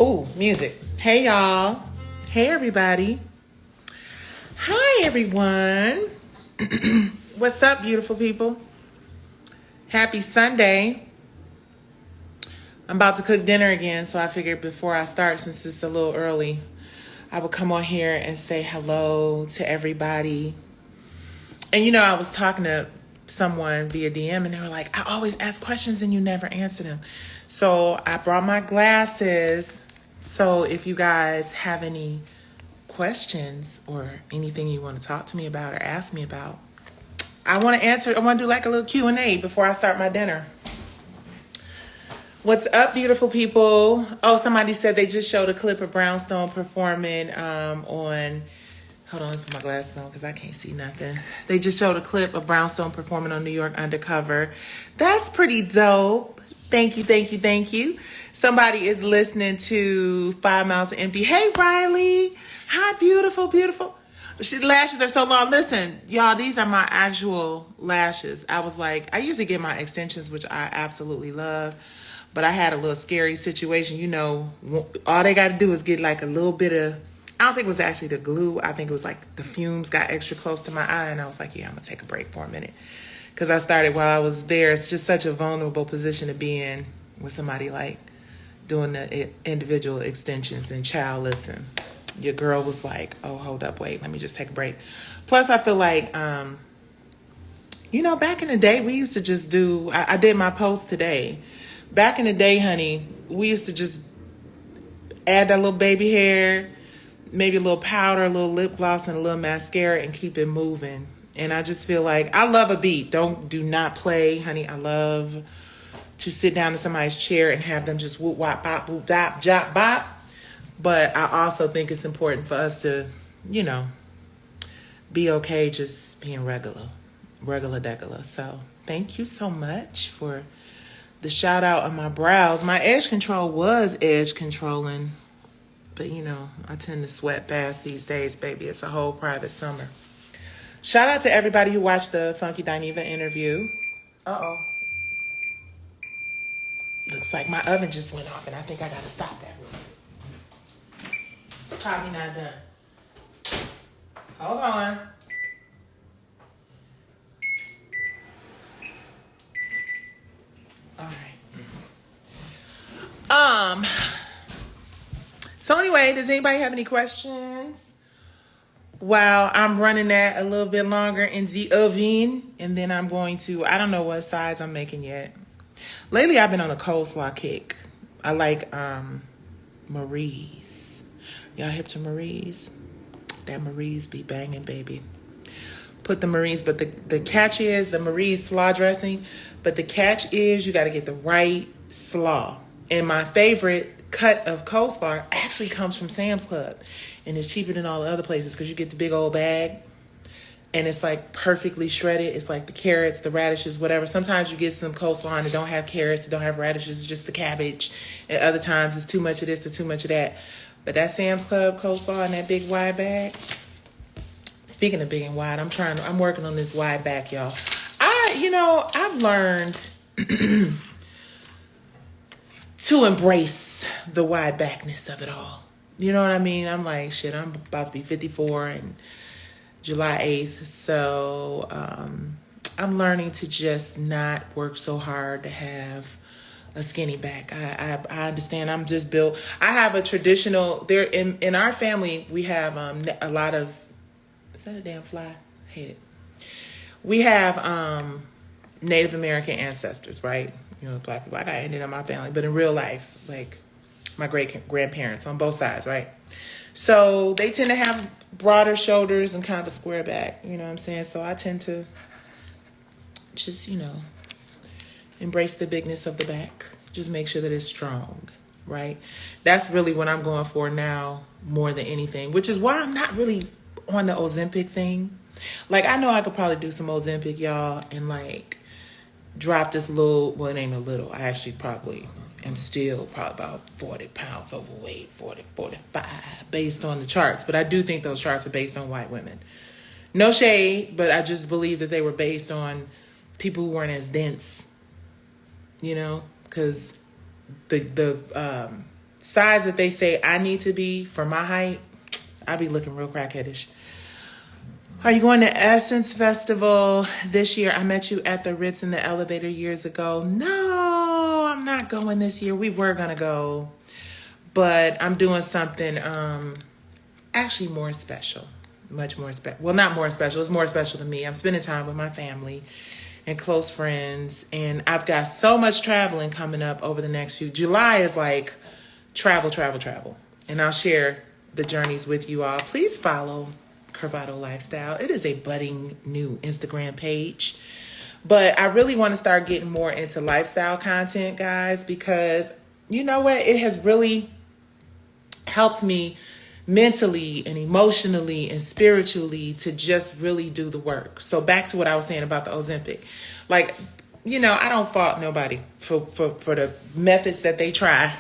Oh, music. Hey, y'all. Hey, everybody. Hi, everyone. What's up, beautiful people? Happy Sunday. I'm about to cook dinner again, so I figured before I start, since it's a little early, I would come on here and say hello to everybody. And you know, I was talking to someone via DM, and they were like, I always ask questions and you never answer them. So I brought my glasses. So if you guys have any questions or anything you want to talk to me about or ask me about, I want to answer. I want to do like a little Q&A before I start my dinner. What's up, beautiful people? Oh, somebody said they just showed a clip of Brownstone performing on... Hold on, let me put my glasses on because I can't see nothing. They just showed a clip of Brownstone performing on New York Undercover. That's pretty dope. Thank you, thank you, thank you. Somebody is listening to 5 Miles of Empty. Hey, Riley. Hi, beautiful, beautiful. Lashes are so long. Listen, y'all, these are my actual lashes. I was like, I usually get my extensions, which I absolutely love. But I had a little scary situation. You know, all they got to do is get like a little bit of, I don't think it was actually the glue. I think it was like the fumes got extra close to my eye. And I was like, yeah, I'm going to take a break for a minute. Because I started while I was there. It's just such a vulnerable position to be in with somebody like doing the individual extensions. And child, listen, your girl was like, oh, hold up, wait, let me just take a break. Plus, I feel like, you know, back in the day, we used to just do, I did my post today. Back in the day, honey, we used to just add that little baby hair, maybe a little powder, a little lip gloss, and a little mascara and keep it moving. And I just feel like I love a beat. Do not play, honey. I love to sit down in somebody's chair and have them just whoop, wop, bop, boop, dop, jop, bop. But I also think it's important for us to, you know, be okay just being regular degular. So thank you so much for the shout out on my brows. My edge control was edge controlling, but you know, I tend to sweat fast these days, baby. It's a whole private summer. Shout out to everybody who watched the Funky Dineva interview. Uh-oh. Looks like my oven just went off and I think I gotta stop that real quick. Probably not done. Hold on. All right. So anyway, does anybody have any questions? While I'm running that a little bit longer in the oven, and then I'm going to, I don't know what size I'm making yet. Lately, I've been on a coleslaw kick. I like Marie's. Y'all hip to Marie's? That Marie's be banging, baby. Put the Marie's, but the catch is the Marie's slaw dressing. But the catch is you got to get the right slaw. And my favorite cut of coleslaw actually comes from Sam's Club. And it's cheaper than all the other places because you get the big old bag. And it's like perfectly shredded. It's like the carrots, the radishes, whatever. Sometimes you get some coleslaw and it don't have carrots, it don't have radishes, it's just the cabbage. And other times it's too much of this or too much of that. But that Sam's Club coleslaw in that big wide bag. Speaking of big and wide, I'm working on this wide back, y'all. I've learned to embrace the wide backness of it all. You know what I mean? I'm like, shit, I'm about to be 54 and July 8th. So I'm learning to just not work so hard to have a skinny back. I understand. I'm just built. I have a traditional, there in our family, we have a lot of, is that a damn fly? I hate it. We have Native American ancestors, right? You know, black people. I got Indian in my family, but in real life, like my great-grandparents on both sides, right? So they tend to have broader shoulders and kind of a square back, you know what I'm saying? So I tend to just, you know, embrace the bigness of the back. Just make sure that it's strong, right? That's really what I'm going for now more than anything, which is why I'm not really on the Ozempic thing. Like, I know I could probably do some Ozempic, y'all, and like drop this little, well, it ain't a little. I actually probably am still probably about 40 pounds overweight, 40, 45, based on the charts. But I do think those charts are based on white women. No shade, but I just believe that they were based on people who weren't as dense, you know, because the size that they say I need to be for my height, I be looking real crackheadish. Are you going to Essence Festival this year? I met you at the Ritz in the elevator years ago. No, I'm not going this year. We were going to go, but I'm doing something actually more special. Much more special. Well, not more special. It's more special to me. I'm spending time with my family and close friends, and I've got so much traveling coming up over the next few. July is like travel. And I'll share the journeys with you all. Please follow Curvato Lifestyle. It is a budding new Instagram page, but I really want to start getting more into lifestyle content, guys, because you know what? It has really helped me mentally and emotionally and spiritually to just really do the work. So back to what I was saying about the Ozempic. Like, you know, I don't fault nobody for the methods that they try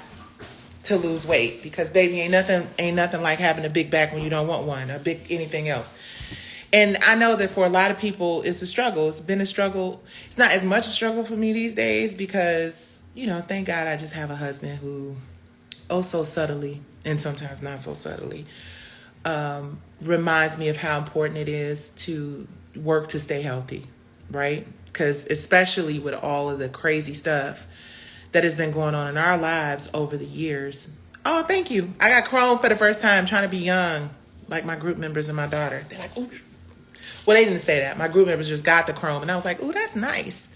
to lose weight, because baby, ain't nothing like having a big back when you don't want one, a big anything else. And I know that for a lot of people it's a struggle. It's been a struggle. It's not as much a struggle for me these days because, you know, thank God I just have a husband who so subtly, and sometimes not so subtly, reminds me of how important it is to work to stay healthy, right? Because especially with all of the crazy stuff that has been going on in our lives over the years. Oh, thank you. I got Chrome for the first time, trying to be young, like my group members and my daughter. They're like, ooh. Well, they didn't say that. My group members just got the Chrome, and I was like, ooh, that's nice.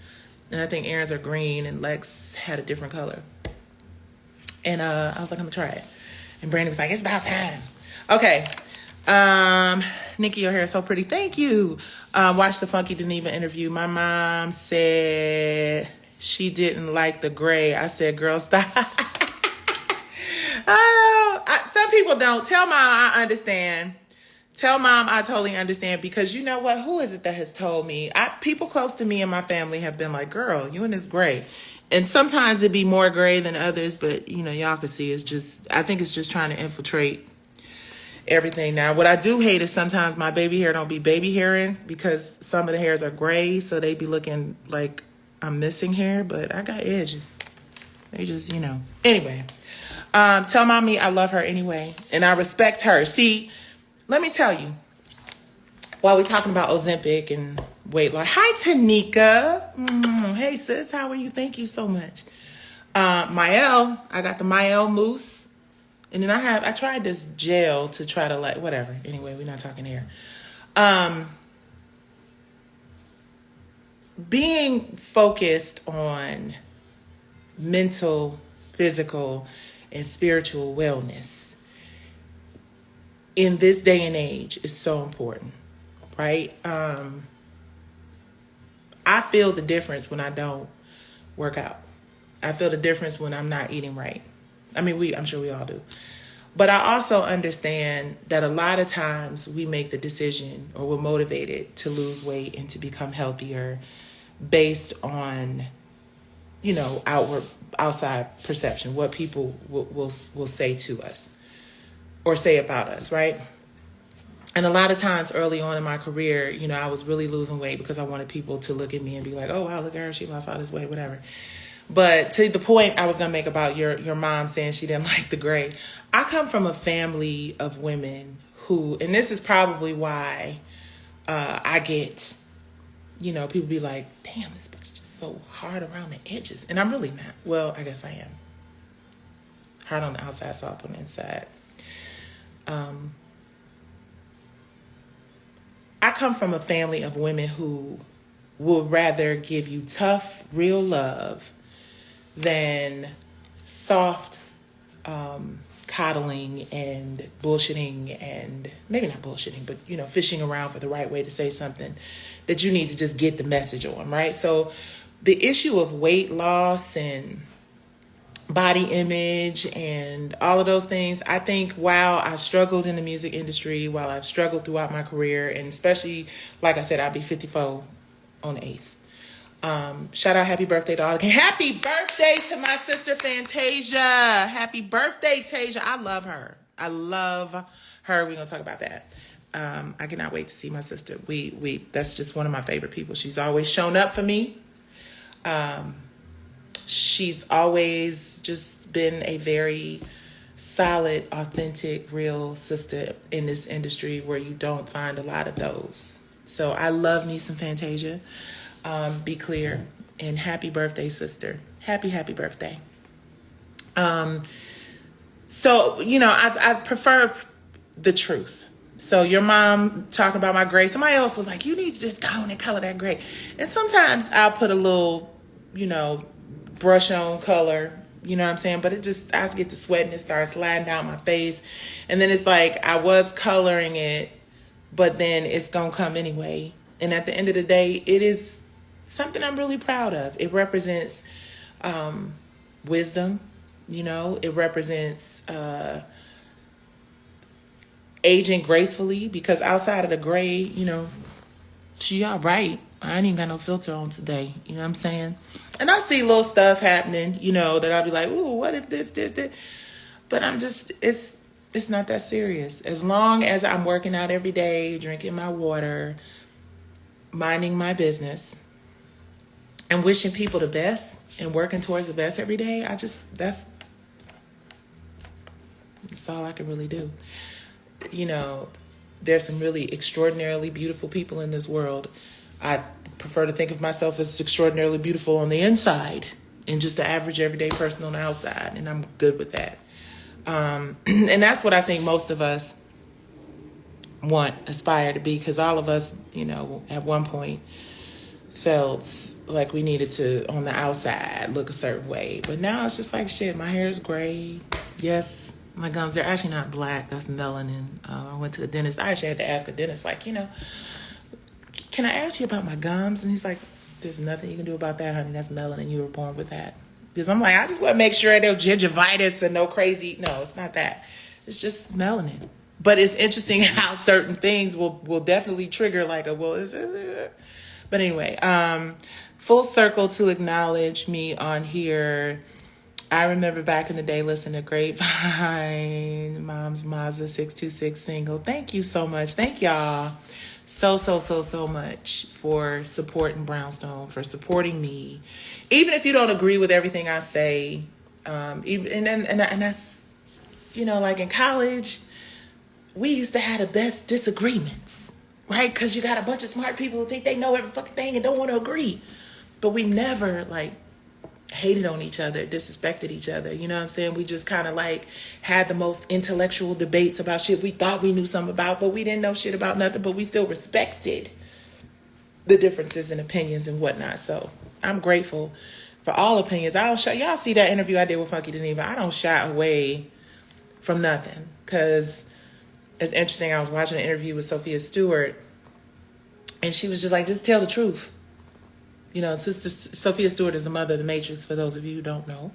And I think Aaron's are green, and Lex had a different color. And I was like, I'm gonna try it. And Brandon was like, it's about time. Okay. Nikki, your hair is so pretty. Thank you. Watch the Funky Deneva interview. My mom said she didn't like the gray. I said, girl, stop. Some people don't. Tell mom I understand. Tell mom I totally understand, because you know what? Who is it that has told me? People close to me and my family have been like, girl, you in this gray. And sometimes it'd be more gray than others, but you know, y'all can see I think it's just trying to infiltrate everything. Now, what I do hate is sometimes my baby hair don't be baby hairing, because some of the hairs are gray, so they be looking like I'm missing hair, but I got edges. They just, you know. Anyway, tell mommy I love her anyway, and I respect her. See, let me tell you, while we're talking about Ozempic and weight loss. Hi, Tanika. Hey, sis, how are you? Thank you so much. Mael, I got the Mael mousse. And then I tried this gel to try to whatever. Anyway, we're not talking here. Being focused on mental, physical, and spiritual wellness in this day and age is so important, right? I feel the difference when I don't work out. I feel the difference when I'm not eating right. I mean, I'm sure we all do. But I also understand that a lot of times we make the decision, or we're motivated to lose weight and to become healthier based on, you know, outside perception, what people will say to us or say about us, right? And a lot of times early on in my career, you know, I was really losing weight because I wanted people to look at me and be like, oh, wow, look at her. She lost all this weight, whatever. But to the point I was going to make about your mom saying she didn't like the gray, I come from a family of women who, and this is probably why I get, you know, people be like, damn, this bitch is just so hard around the edges. And I'm really not. Well, I guess I am. Hard on the outside, soft on the inside. I come from a family of women who will rather give you tough, real love than soft coddling and bullshitting, and maybe not bullshitting, but, you know, fishing around for the right way to say something that you need to just get the message on, right? So the issue of weight loss and body image and all of those things, I think while I struggled in the music industry, while I've struggled throughout my career, and especially, like I said, I'll be 54 on the 8th. Shout out, happy birthday to all. Happy birthday to my sister Fantasia. Happy birthday, Tasia. I love her. I love her. We're gonna talk about that. I cannot wait to see my sister. That's just one of my favorite people. She's always shown up for me. She's always just been a very solid, authentic, real sister in this industry where you don't find a lot of those. So I love me some Fantasia. Be clear. And happy birthday, sister. Happy birthday. So, you know, I prefer the truth. So your mom talking about my gray, somebody else was like, you need to just go on and color that gray. And sometimes I'll put a little, you know, brush on color, you know what I'm saying? But I get to sweat and it starts sliding down my face. And then it's like, I was coloring it, but then it's going to come anyway. And at the end of the day, it is something I'm really proud of. It represents wisdom, you know, it represents aging gracefully, because outside of the gray, you know, she all right. I ain't even got no filter on today. You know what I'm saying? And I see little stuff happening, you know, that I'll be like, ooh, what if this. But I'm just, it's not that serious. As long as I'm working out every day, drinking my water, minding my business, and wishing people the best and working towards the best every day, that's all I can really do. You know, there's some really extraordinarily beautiful people in this world. I prefer to think of myself as extraordinarily beautiful on the inside and just the average everyday person on the outside. And I'm good with that. And that's what I think most of us aspire to be, because all of us, you know, at one point felt like we needed to, on the outside, look a certain way. But now it's just like, shit, my hair is gray. Yes. My gums, they're actually not black. That's melanin. I went to a dentist. I actually had to ask a dentist, like, you know, can I ask you about my gums? And he's like, there's nothing you can do about that, honey. That's melanin. You were born with that. Because I'm like, I just want to make sure there's gingivitis and no crazy. No, it's not that. It's just melanin. But it's interesting how certain things will definitely trigger like a, well, is it? But anyway, full circle to acknowledge me on here. I remember back in the day listening to Grapevine, Mom's Mazda 626 single. Thank you so much. Thank y'all so much for supporting Brownstone, for supporting me. Even if you don't agree with everything I say, and that's, you know, like in college, we used to have the best disagreements, right? Because you got a bunch of smart people who think they know every fucking thing and don't want to agree. But we never, like, hated on each other, disrespected each other. You know what I'm saying? We just kind of like had the most intellectual debates about shit we thought we knew something about, but we didn't know shit about nothing, but we still respected the differences in opinions and whatnot. So I'm grateful for all opinions. I don't shy. Y'all see that interview I did with Funky Deneva? I don't shy away from nothing, because it's interesting. I was watching an interview with Sophia Stewart, and she was just like, just tell the truth. You know, Sister Sophia Stewart is the mother of the Matrix, for those of you who don't know.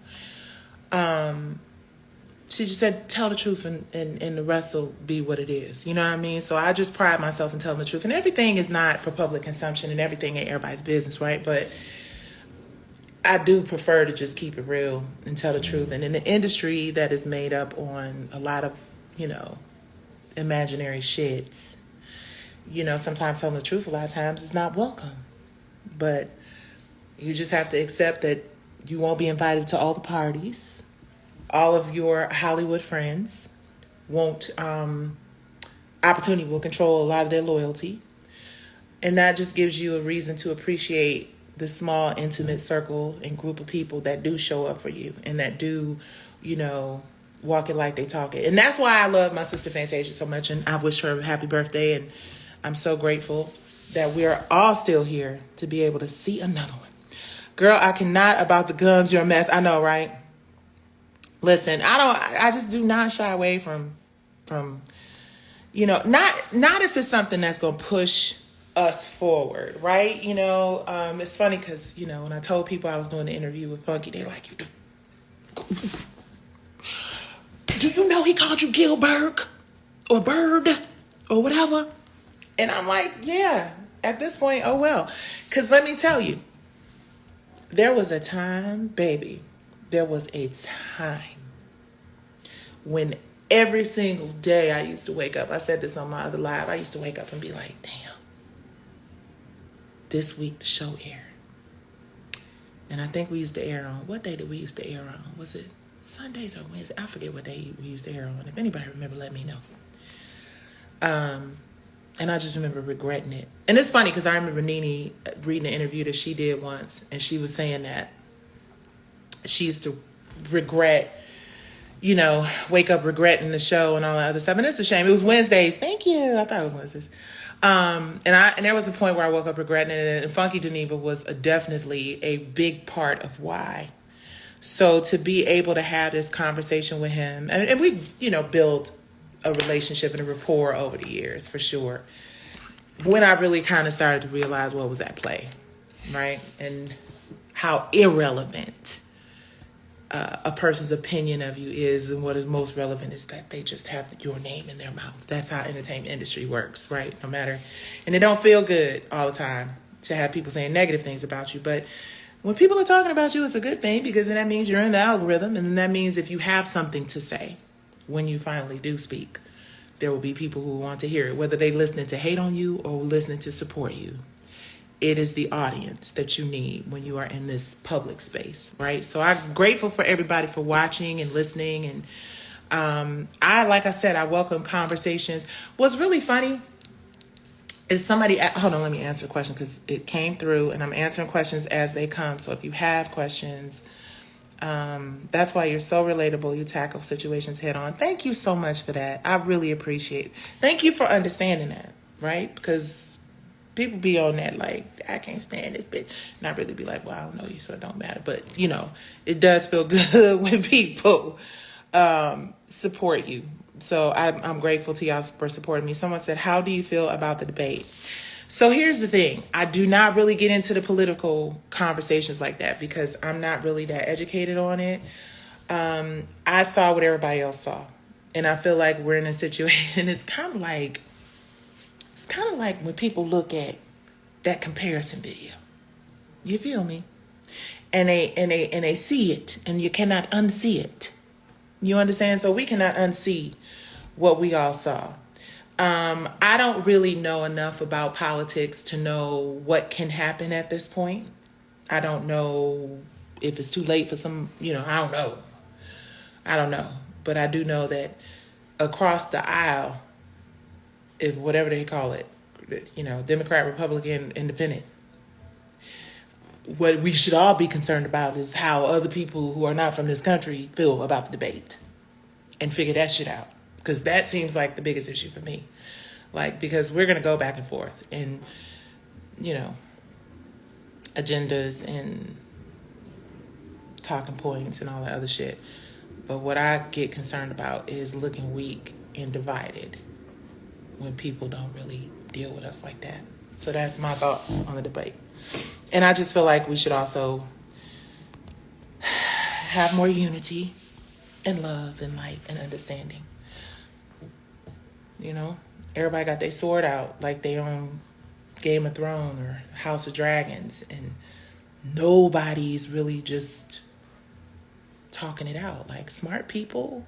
She just said, tell the truth and the rest will be what it is. You know what I mean? So I just pride myself in telling the truth. And everything is not for public consumption and everything ain't everybody's business, right? But I do prefer to just keep it real and tell the truth. And in the industry that is made up on a lot of, you know, imaginary shits, you know, sometimes telling the truth a lot of times is not welcome. But you just have to accept that you won't be invited to all the parties. All of your Hollywood friends won't, opportunity will control a lot of their loyalty. And that just gives you a reason to appreciate the small, intimate circle and group of people that do show up for you and that do, you know, walk it like they talk it. And that's why I love my sister Fantasia so much. And I wish her a happy birthday. And I'm so grateful that we are all still here to be able to see another one. Girl, I cannot about the gums. You're a mess. I know, right? Listen, I just do not shy away from, you know, not if it's something that's going to push us forward, right? You know, it's funny because, you know, when I told people I was doing the interview with Funky, they're like, do you know he called you Gilbert or Bird or whatever? And I'm like, yeah, at this point, oh well. Because let me tell you, there was a time, baby, there was a time when every single day I used to wake up. I said this on my other live. I used to wake up and be like, damn, this week the show aired. And I think we used to air on, what day did we used to air on? Was it Sundays or Wednesdays. I forget what day we used to air on. If anybody remember, let me know. And I just remember regretting it. And it's funny because I remember Nene reading an interview that she did once, and she was saying that she used to regret, wake up regretting the show and all that other stuff. And it's a shame. It was Wednesdays. Thank you. I thought it was Wednesdays. And there was a point where I woke up regretting it, and Funky Geneva was definitely a big part of why. So to be able to have this conversation with him, and we, built a relationship and a rapport over the years, for sure. When I really kind of started to realize what was at play, right? And how irrelevant a person's opinion of you is, and what is most relevant is that they just have your name in their mouth. That's how entertainment industry works, right? No matter, and it don't feel good all the time to have people saying negative things about you, but when people are talking about you, it's a good thing, because then that means you're in the algorithm, and then that means if you have something to say, when you finally do speak, there will be people who want to hear it, whether they're listening to hate on you or listening to support you. It is the audience that you need when you are in this public space, right? So I'm grateful for everybody for watching and listening. And like I said, I welcome conversations. What's really funny is hold on, let me answer a question because it came through, and I'm answering questions as they come. So if you have questions, that's why you're so relatable. You tackle situations head on. Thank you so much for that. I really appreciate it. Thank you for understanding that, right? Because people be on that like, I can't stand this bitch. And I really be like, well, I don't know you, so it don't matter. But, it does feel good when people support you. So I'm grateful to y'all for supporting me. Someone said, how do you feel about the debate? So here's the thing. I do not really get into the political conversations like that because I'm not really that educated on it. I saw what everybody else saw. And I feel like we're in a situation, it's kind of like when people look at that comparison video. You feel me? And they see it, and you cannot unsee it. You understand? So we cannot unsee what we all saw. I don't really know enough about politics to know what can happen at this point. I don't know if it's too late for some, I don't know. But I do know that across the aisle, if whatever they call it, Democrat, Republican, Independent, what we should all be concerned about is how other people who are not from this country feel about the debate and figure that shit out. Because that seems like the biggest issue for me. Because we're going to go back and forth and, agendas and talking points and all that other shit. But what I get concerned about is looking weak and divided when people don't really deal with us like that. So that's my thoughts on the debate. And I just feel like we should also have more unity and love and light and understanding. Everybody got their sword out like they on Game of Thrones or House of Dragons, and nobody's really just talking it out. Like smart people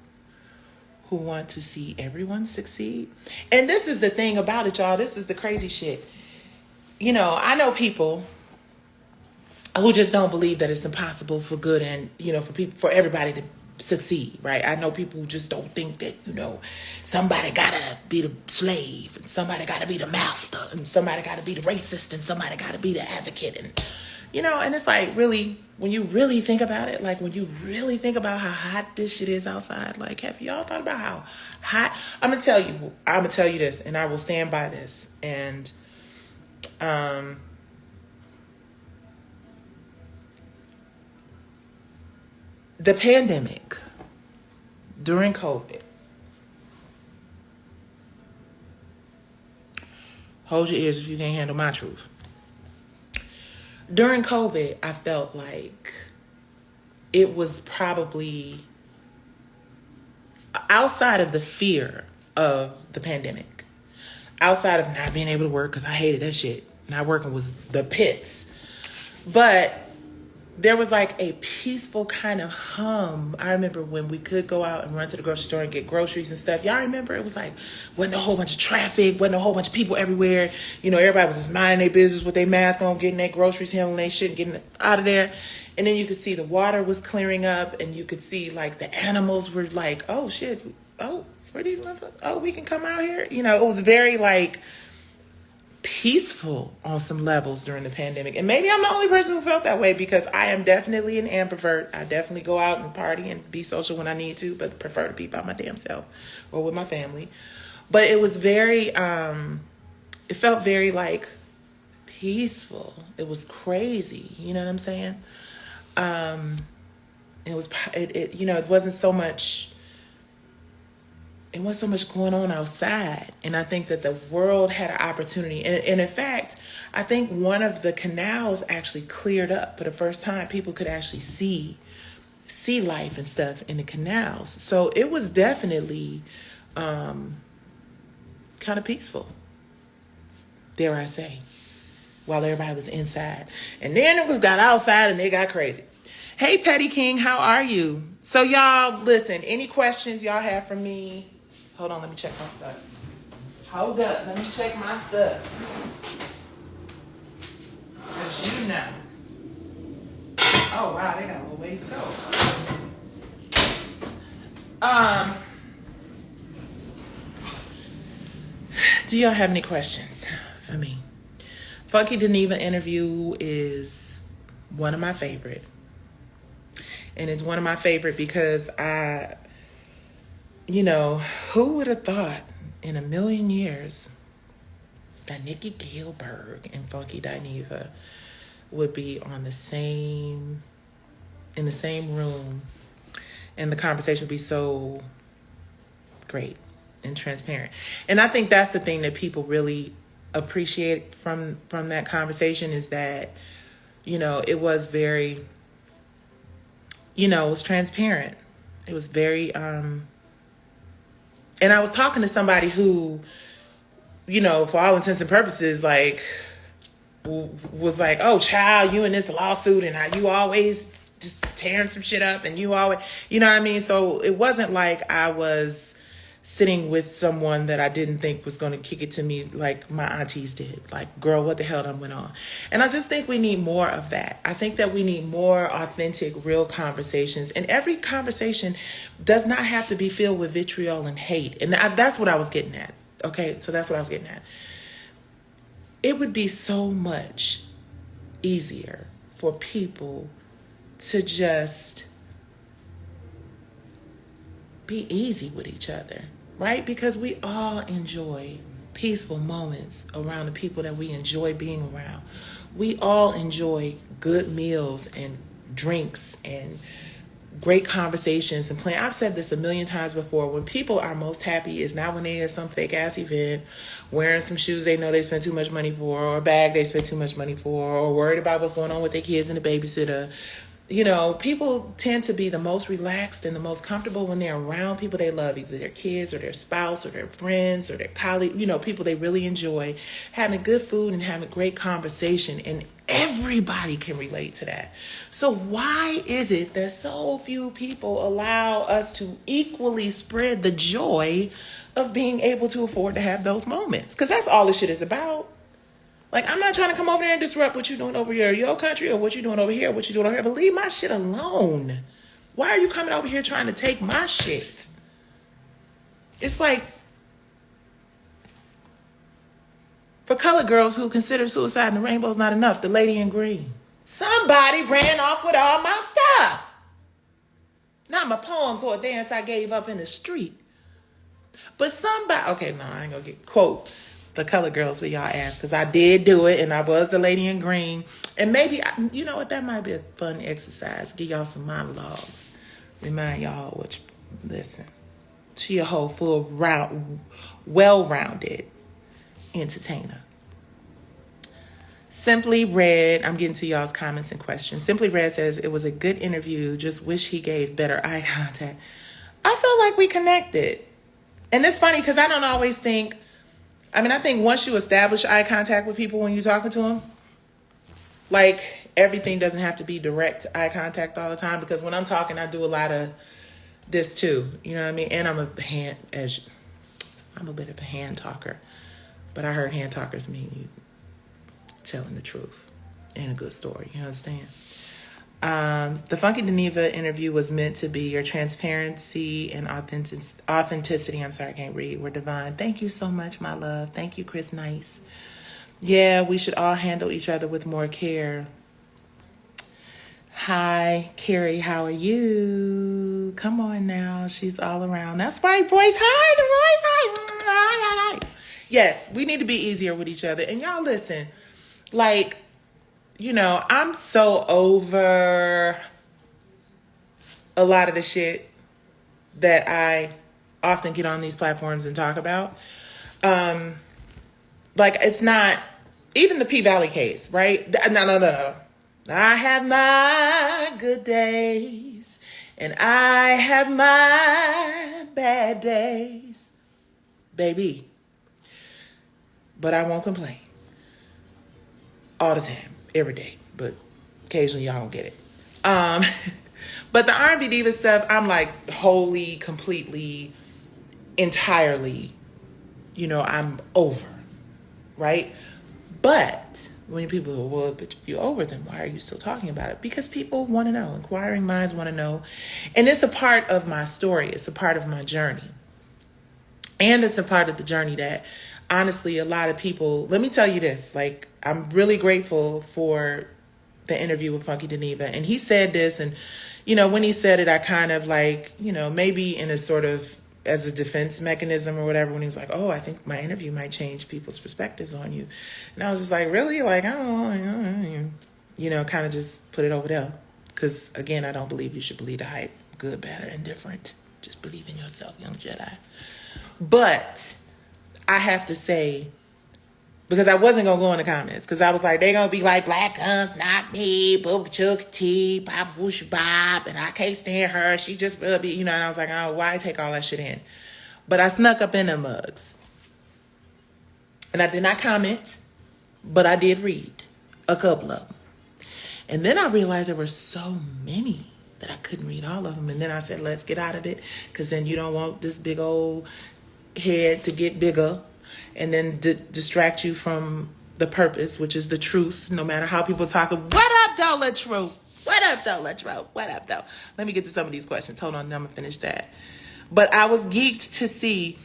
who want to see everyone succeed. And this is the thing about it, y'all. This is the crazy shit. I know people who just don't believe that it's impossible for good and, for everybody to succeed, right? I know people who just don't think that, somebody gotta be the slave and somebody gotta be the master and somebody gotta be the racist and somebody gotta be the advocate. And, and it's like, really, when you really think about it, when you really think about how hot this shit is outside, have y'all thought about how hot? I'm gonna tell you this, and I will stand by this. And, the pandemic during COVID, hold your ears if you can't handle my truth. During COVID, I felt like it was probably outside of the fear of the pandemic, outside of not being able to work because I hated that shit. Not working was the pits. But there was like a peaceful kind of hum. I remember when we could go out and run to the grocery store and get groceries and stuff. Y'all remember? It was like, wasn't a whole bunch of traffic, wasn't a whole bunch of people everywhere. You know, everybody was just minding their business with their mask on, getting their groceries, handling their shit, and getting out of there. And then you could see the water was clearing up, and you could see like the animals were like, oh shit, oh, where these motherfuckers? Oh, we can come out here. You know, it was very like peaceful on some levels during the pandemic. And maybe I'm the only person who felt that way, because I am definitely an ambivert. I definitely go out and party and be social when I need to, but prefer to be by my damn self or with my family. But it was very, it felt very like peaceful. It was crazy. You know what I'm saying? You know, it wasn't so much going on outside. And I think that the world had an opportunity. And in fact, I think one of the canals actually cleared up for the first time. People could actually see life and stuff in the canals. So it was definitely kind of peaceful, dare I say, while everybody was inside. And then we got outside and they got crazy. Hey, Petty King, how are you? So y'all, listen, any questions y'all have for me? Hold on, let me check my stuff. Hold up, let me check my stuff. Because you know. Oh, wow, they got a little ways to go. Do y'all have any questions for me? Funky Geneva interview is one of my favorite. And it's one of my favorite because you know, who would have thought in a million years that Nikki Gilbert and Funky Dineva would be in the same room, and the conversation would be so great and transparent. And I think that's the thing that people really appreciate from that conversation, is that, you know, it was very, you know, it was transparent. It was very, and I was talking to somebody who, you know, for all intents and purposes, like, was like, oh, child, you in this lawsuit and you always just tearing some shit up and you always, you know what I mean? So it wasn't like I was sitting with someone that I didn't think was going to kick it to me like my aunties did. Like, girl, what the hell done went on? And I just think we need more of that. I think that we need more authentic, real conversations. And every conversation does not have to be filled with vitriol and hate. And that's what I was getting at. Okay, so that's what I was getting at. It would be so much easier for people to just be easy with each other, right? Because we all enjoy peaceful moments around the people that we enjoy being around. We all enjoy good meals and drinks and great conversations and playing. I've said this a million times before. When people are most happy is not when they at some fake ass event wearing some shoes they know they spent too much money for, or a bag they spent too much money for, or worried about what's going on with their kids and the babysitter. You know, people tend to be the most relaxed and the most comfortable when they're around people they love, either their kids or their spouse or their friends or their colleagues, you know, people they really enjoy, having good food and having great conversation. And everybody can relate to that. So why is it that so few people allow us to equally spread the joy of being able to afford to have those moments? Because that's all this shit is about. Like, I'm not trying to come over there and disrupt what you're doing over here in your country, or what you're doing over here, or what you're doing over here, but leave my shit alone. Why are you coming over here trying to take my shit? It's like, for colored girls who consider suicide in the rainbow is not enough, the lady in green. Somebody ran off with all my stuff. Not my poems or a dance I gave up in the street. But somebody, okay, no, I ain't gonna get quotes. The colored girls for y'all ask, because I did do it and I was the lady in green. And maybe, you know what, that might be a fun exercise. Give y'all some monologues. Remind y'all, which, listen, she a whole full round, well-rounded entertainer. Simply Red, I'm getting to y'all's comments and questions. Simply Red says, it was a good interview. Just wish he gave better eye contact. I feel like we connected. And it's funny because I don't always think, I think once you establish eye contact with people when you're talking to them, like, everything doesn't have to be direct eye contact all the time, because when I'm talking, I do a lot of this too. You know what I mean? And I'm a bit of a hand talker, but I heard hand talkers mean you telling the truth and a good story. You understand? The Funky Geneva interview was meant to be your transparency and authenticity. I'm sorry, I can't read. We're divine. Thank you so much, my love. Thank you, Chris Nice. Yeah, we should all handle each other with more care. Hi, Carrie. How are you? Come on now. She's all around. That's right, boys. Hi, the boys. Hi. Yes, we need to be easier with each other. And y'all listen, like, you know, I'm so over a lot of the shit that I often get on these platforms and talk about. Like, it's not, even the P-Valley case, right? No. I have my good days and I have my bad days, baby. But I won't complain all the time, every day, but occasionally y'all don't get it. But the R&B diva stuff, I'm like wholly, completely, entirely, you know, I'm over, right? But when people go, well, but you're over them, why are you still talking about it? Because people want to know. Inquiring minds want to know. And it's a part of my story. It's a part of my journey. And it's a part of the journey that, honestly, a lot of people, let me tell you this, like, I'm really grateful for the interview with Funky Geneva. And he said this, and, you know, when he said it, I kind of like, you know, maybe in a sort of, as a defense mechanism or whatever, when he was like, oh, I think my interview might change people's perspectives on you. And I was just like, really? Like, I don't know. You know, kind of just put it over there. Because, again, I don't believe you should believe the hype. Good, bad, or indifferent. Just believe in yourself, young Jedi. But I have to say, because I wasn't going to go in the comments, because I was like, they're going to be like, Black Guns, not me, Boob Chuck T, Bob Whoosh Bob, and I can't stand her. She just will be, you know, and I was like, oh, why take all that shit in? But I snuck up in the mugs. And I did not comment, but I did read a couple of them. And then I realized there were so many that I couldn't read all of them. And then I said, let's get out of it, because then you don't want this big old head to get bigger and then distract you from the purpose, which is the truth, no matter how people talk. What up, though, LaTruth? What up, though, LaTruth? What up, though? Let me get to some of these questions. Hold on, then I'm going to finish that. But I was geeked to see,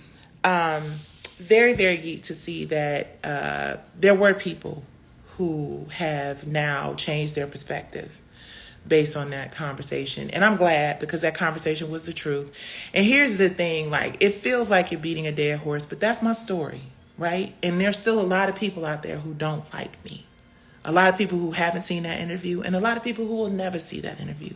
very, very geeked to see that there were people who have now changed their perspective based on that conversation. And I'm glad, because that conversation was the truth. And here's the thing, like, it feels like you're beating a dead horse, but that's my story, right? And there's still a lot of people out there who don't like me. A lot of people who haven't seen that interview, and a lot of people who will never see that interview.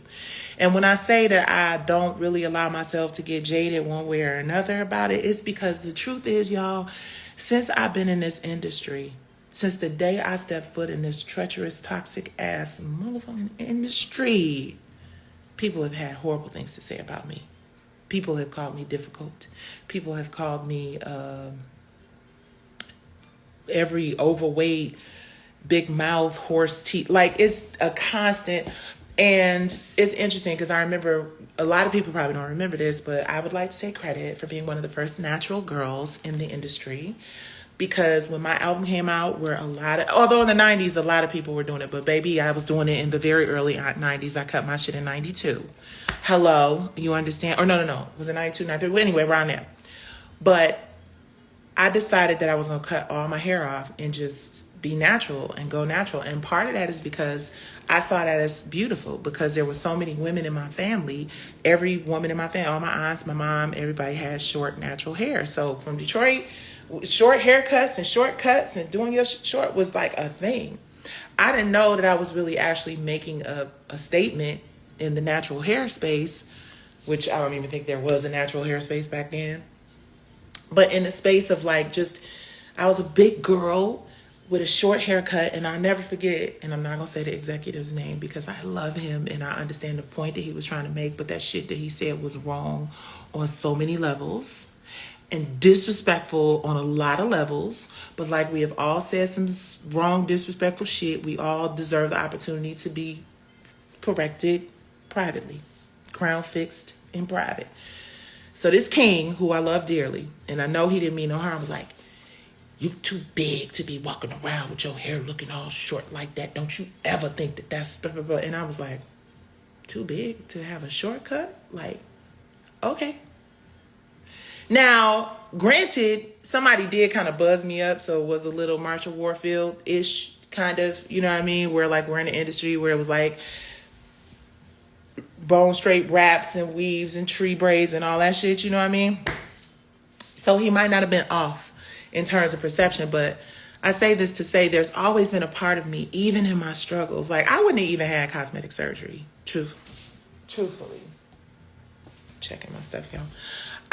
And when I say that I don't really allow myself to get jaded one way or another about it, it's because the truth is, y'all, since I've been in this industry, since the day I stepped foot in this treacherous, toxic ass motherfucking industry, people have had horrible things to say about me. People have called me difficult. People have called me every overweight, big mouth, horse teeth. Like, it's a constant. And it's interesting because I remember, a lot of people probably don't remember this, but I would like to take credit for being one of the first natural girls in the industry. Because when my album came out, although in the 90s, a lot of people were doing it. But baby, I was doing it in the very early 90s. I cut my shit in 92. Hello, you understand? Or no. Was it 92, 93? Well, anyway, around there. But I decided that I was going to cut all my hair off and just be natural and go natural. And part of that is because I saw that as beautiful, because there were so many women in my family. Every woman in my family, all my aunts, my mom, everybody had short, natural hair. So from Detroit, short haircuts and shortcuts and doing your short was like a thing. I didn't know that I was really actually making a statement in the natural hair space, which I don't even think there was a natural hair space back then. But in the space of like, just, I was a big girl with a short haircut, and I'll never forget, and I'm not going to say the executive's name because I love him and I understand the point that he was trying to make, but that shit that he said was wrong on so many levels. and disrespectful on a lot of levels. But like we have all said some wrong, disrespectful shit. We all deserve the opportunity to be corrected privately, crown fixed in private. So this king, who I love dearly, and I know he didn't mean no harm, was like, you too big to be walking around with your hair looking all short like that. Don't you ever think that that's blah, blah, blah. And I was like, too big to have a shortcut? Like, okay. Now, granted, somebody did kind of buzz me up, so it was a little Marshall Warfield-ish kind of, you know what I mean? Where like we're in the industry where it was like bone straight wraps and weaves and tree braids and all that shit, you know what I mean? So he might not have been off in terms of perception, but I say this to say there's always been a part of me, even in my struggles. Like, I wouldn't have even had cosmetic surgery, truthfully. Checking my stuff, y'all.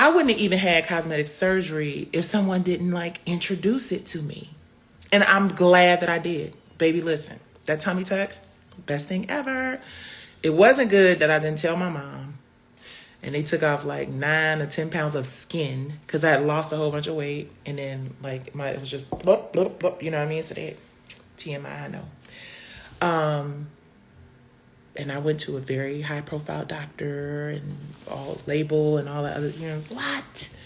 I wouldn't have even had cosmetic surgery if someone didn't like introduce it to me. And I'm glad that I did. Baby, listen, that tummy tuck, best thing ever. It wasn't good that I didn't tell my mom. And they took off like 9 or 10 pounds of skin because I had lost a whole bunch of weight. And then like it was just, blup, blup, blup, you know what I mean? So they TMI, I know. And I went to a very high profile doctor and all label and all that other, it was a lot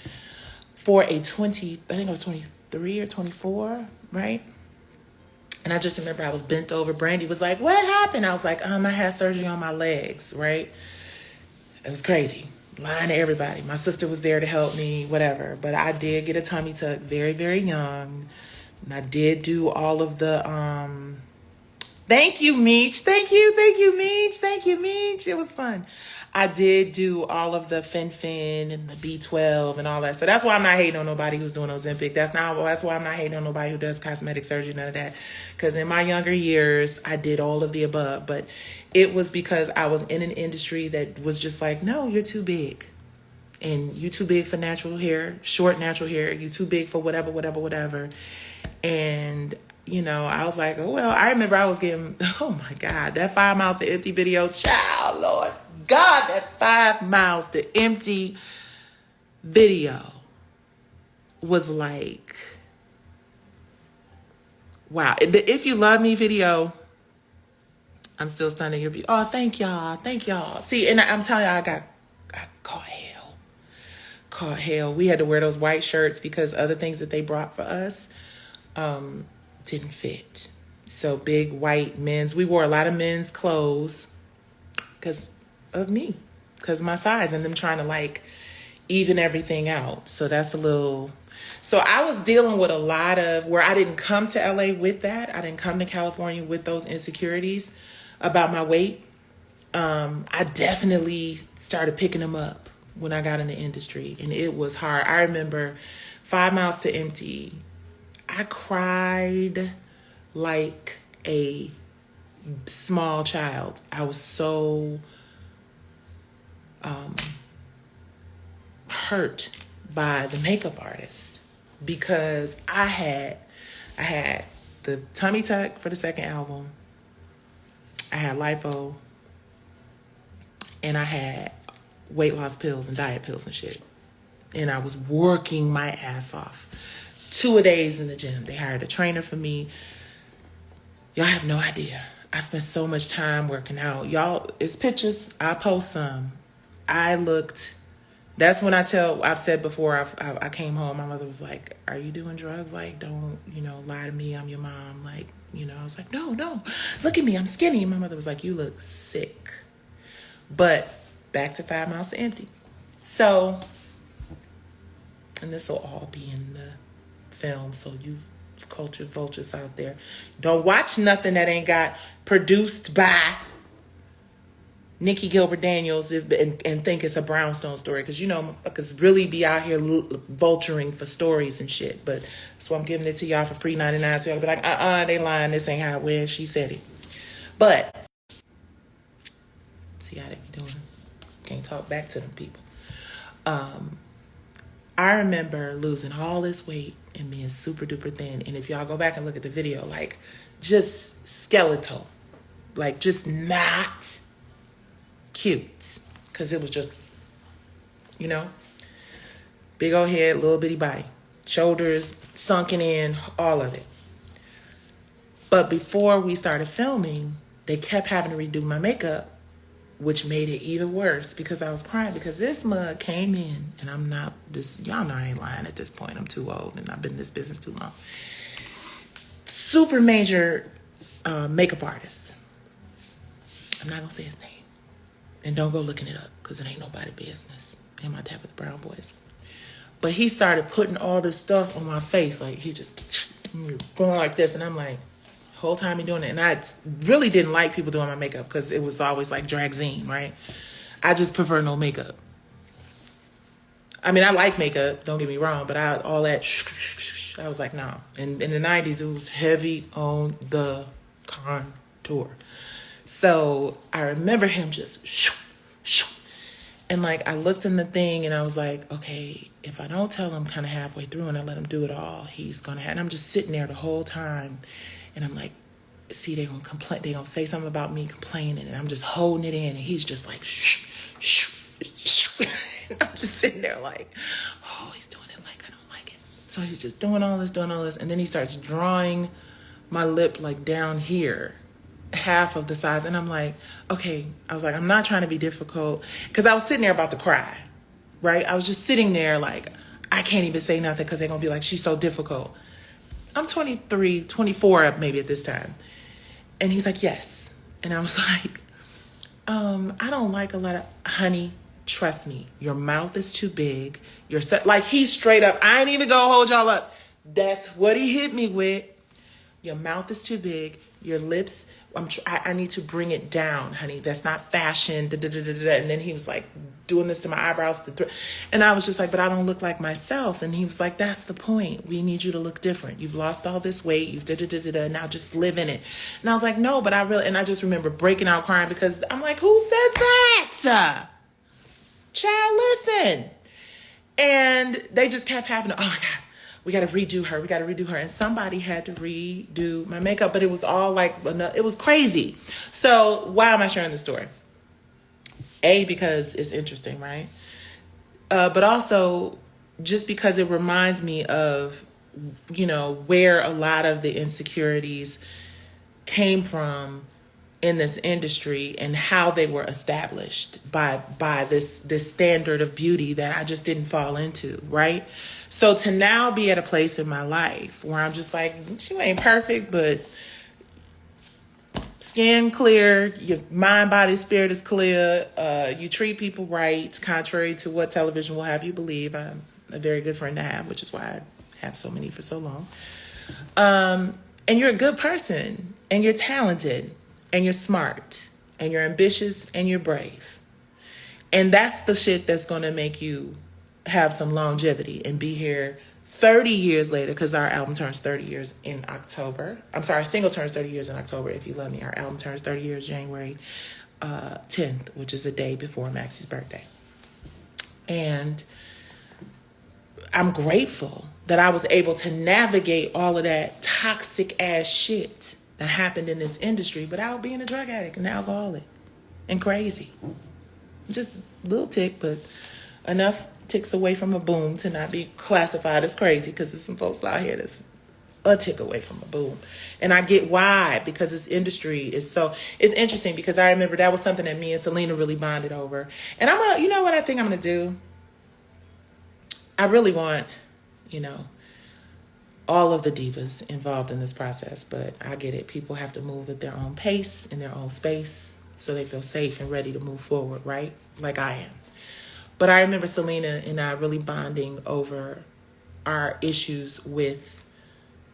for a 20, I think I was 23 or 24, right? And I just remember I was bent over. Brandy was like, what happened? I was like, I had surgery on my legs, right? It was crazy. Lying to everybody. My sister was there to help me, whatever. But I did get a tummy tuck very, very young. And I did do all of the, thank you, Meech. Thank you, Meech. Thank you, Meech. It was fun. I did do all of the Fen and the B12 and all that. So that's why I'm not hating on nobody who's doing Ozempic. That's why I'm not hating on nobody who does cosmetic surgery, none of that. Because in my younger years, I did all of the above. But it was because I was in an industry that was just like, no, you're too big. And you're too big for natural hair, short natural hair. You're too big for whatever. And I was like, oh, well, I remember I was getting, oh my God, that 5 miles to empty video, child, Lord God, that 5 miles to empty video was like, wow. The If You Love Me video, I'm still stunning your view. Oh, thank y'all. See, and I'm telling y'all, I got caught hell. We had to wear those white shirts because other things that they brought for us, didn't fit. So big white men's. We wore a lot of men's clothes because of me, because of my size, and them trying to like even everything out. So that's a little. So I was dealing with a lot of where I didn't come to LA with that. I didn't come to California with those insecurities about my weight. I definitely started picking them up when I got in the industry, and it was hard. I remember 5 miles to empty. I cried like a small child. I was so hurt by the makeup artist because I had the tummy tuck for the second album. I had lipo, and I had weight loss pills and diet pills and shit. And I was working my ass off. 2-a-days in the gym. They hired a trainer for me. Y'all have no idea. I spent so much time working out. Y'all, it's pictures. I post some. I looked. That's when I've said before, I came home. My mother was like, are you doing drugs? Like, don't, lie to me. I'm your mom. Like, I was like, no. Look at me. I'm skinny. My mother was like, you look sick. But back to 5 miles to empty. So, and this will all be in the film, so you culture vultures out there, don't watch nothing that ain't got produced by Nikki Gilbert Daniels and think it's a brownstone story, because motherfuckers really be out here vulturing for stories and shit. But that's why I'm giving it to y'all for free 99, so y'all be like, they lying, this ain't how it went, she said it. But see how they be doing. Can't talk back to them people. I remember losing all this weight and being super duper thin. And if y'all go back and look at the video, like just skeletal, like just not cute. Cause it was just, Big old head, little bitty body. Shoulders sunken in, all of it. But before we started filming, they kept having to redo my makeup, which made it even worse because I was crying because this mug came in, and I'm not this, y'all know I ain't lying at this point. I'm too old and I've been in this business too long. Super major makeup artist. I'm not gonna say his name. And don't go looking it up because it ain't nobody's business. In my Tap with the Brown Boys. But he started putting all this stuff on my face. Like he just going like this. And I'm like, whole time he doing it. And I really didn't like people doing my makeup because it was always like dragzine, right? I just prefer no makeup. I mean, I like makeup, don't get me wrong, but all that, I was like, no. And in the 90s, it was heavy on the contour. So I remember him just, and like I looked in the thing and I was like, okay, if I don't tell him kind of halfway through and I let him do it all, he's going to have, and I'm just sitting there the whole time. And I'm like, see, they're going to complain. They're going to say something about me complaining. And I'm just holding it in. And he's just like, I'm just sitting there like, oh, he's doing it like I don't like it. So he's just doing all this. And then he starts drawing my lip like down here, half of the size. And I'm like, okay. I was like, I'm not trying to be difficult. Because I was sitting there about to cry, right? I was just sitting there like, I can't even say nothing because they're going to be like, she's so difficult. I'm 23, 24 maybe at this time. And he's like, yes. And I was like, I don't like a lot of, honey, trust me. Your mouth is too big. Like he's straight up, I ain't even gonna hold y'all up. That's what he hit me with. Your mouth is too big. Your lips, I need to bring it down, honey. That's not fashion. And then he was like doing this to my eyebrows. And I was just like, but I don't look like myself. And he was like, that's the point. We need you to look different. You've lost all this weight. You've now just live in it. And I was like, no, but and I just remember breaking out crying because I'm like, who says that? Child, listen. And they just kept having, oh my God. We got to redo her. And somebody had to redo my makeup, but it was all like, it was crazy. So why am I sharing this story? A, because it's interesting, right? But also just because it reminds me of, where a lot of the insecurities came from in this industry and how they were established by this standard of beauty that I just didn't fall into, right? So to now be at a place in my life where I'm just like, you ain't perfect, but skin clear, your mind, body, spirit is clear. You treat people right, contrary to what television will have you believe. I'm a very good friend to have, which is why I have so many for so long. And you're a good person, and you're talented, and you're smart, and you're ambitious, and you're brave. And that's the shit that's going to make you have some longevity and be here 30 years later, because our album turns 30 years in October. I'm sorry, our single turns 30 years in October, If You Love Me. Our album turns 30 years January 10th, which is the day before Maxie's birthday. And I'm grateful that I was able to navigate all of that toxic ass shit that happened in this industry without being a drug addict and alcoholic and crazy. Just a little tick, but enough ticks away from a boom to not be classified as crazy, because there's some folks out here that's a tick away from a boom. And I get why, because this industry is so, it's interesting because I remember that was something that me and Selena really bonded over. And I'm gonna, you know what I think I'm gonna do? I really want, all of the divas involved in this process, but I get it. People have to move at their own pace, in their own space, so they feel safe and ready to move forward, right? Like I am. But I remember Selena and I really bonding over our issues with